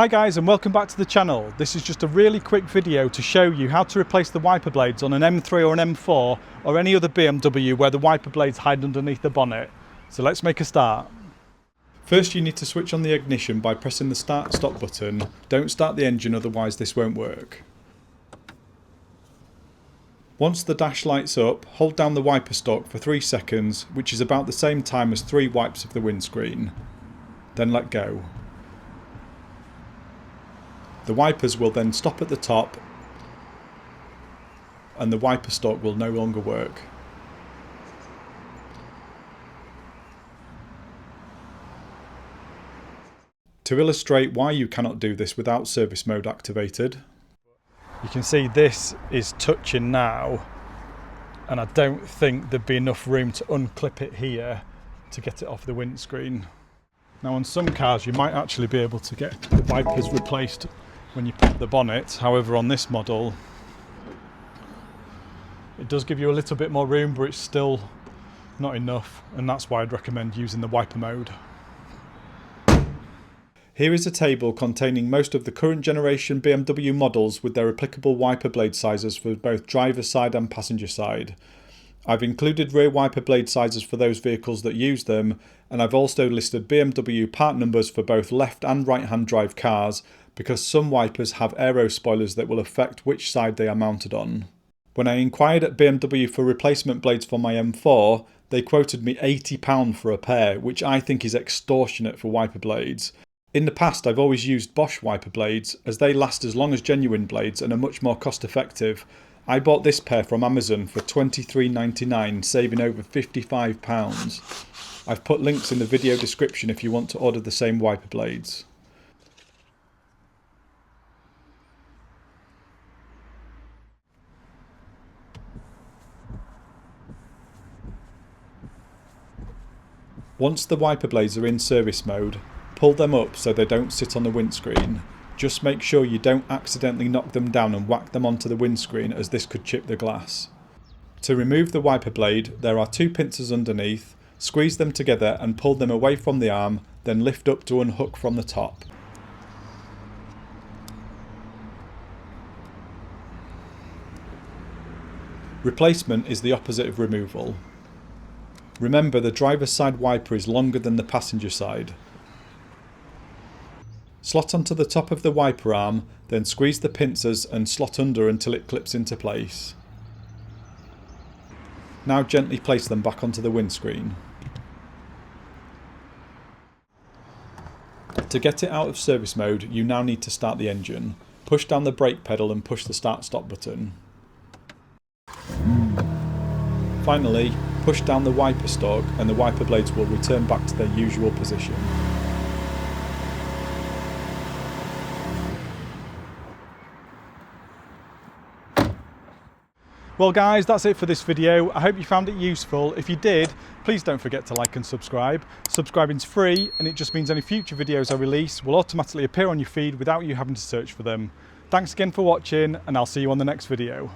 Hi guys, and welcome back to the channel. This is just a really quick video to show you how to replace the wiper blades on an M3 or an M4 or any other BMW where the wiper blades hide underneath the bonnet. So let's make a start. First you need to switch on the ignition by pressing the start stop button. Don't start the engine, otherwise this won't work. Once the dash lights up, hold down the wiper stalk for 3 seconds, which is about the same time as 3 wipes of the windscreen. Then let go. The wipers will then stop at the top and the wiper stalk will no longer work. To illustrate why you cannot do this without service mode activated, you can see this is touching now, and I don't think there'd be enough room to unclip it here to get it off the windscreen. Now on some cars you might actually be able to get the wipers replaced when you pop the bonnet. However, on this model it does give you a little bit more room, but it's still not enough, and that's why I'd recommend using the wiper mode. Here is a table containing most of the current generation BMW models with their applicable wiper blade sizes for both driver side and passenger side. I've included rear wiper blade sizes for those vehicles that use them, and I've also listed BMW part numbers for both left and right-hand drive cars, because some wipers have aero spoilers that will affect which side they are mounted on. When I inquired at BMW for replacement blades for my M4, they quoted me £80 for a pair, which I think is extortionate for wiper blades. In the past I've always used Bosch wiper blades, as they last as long as genuine blades and are much more cost effective. I bought this pair from Amazon for £23.99, saving over £55. I've put links in the video description if you want to order the same wiper blades. Once the wiper blades are in service mode, pull them up so they don't sit on the windscreen. Just make sure you don't accidentally knock them down and whack them onto the windscreen, as this could chip the glass. To remove the wiper blade, there are 2 pincers underneath. Squeeze them together and pull them away from the arm, then lift up to unhook from the top. Replacement is the opposite of removal. Remember, the driver's side wiper is longer than the passenger side. Slot onto the top of the wiper arm, then squeeze the pincers and slot under until it clips into place. Now gently place them back onto the windscreen. To get it out of service mode, you now need to start the engine. Push down the brake pedal and push the start stop button. Finally, push down the wiper stalk and the wiper blades will return back to their usual position. Well guys, that's it for this video. I hope you found it useful. If you did, please don't forget to like and subscribe. Subscribing's free, and it just means any future videos I release will automatically appear on your feed without you having to search for them. Thanks again for watching, and I'll see you on the next video.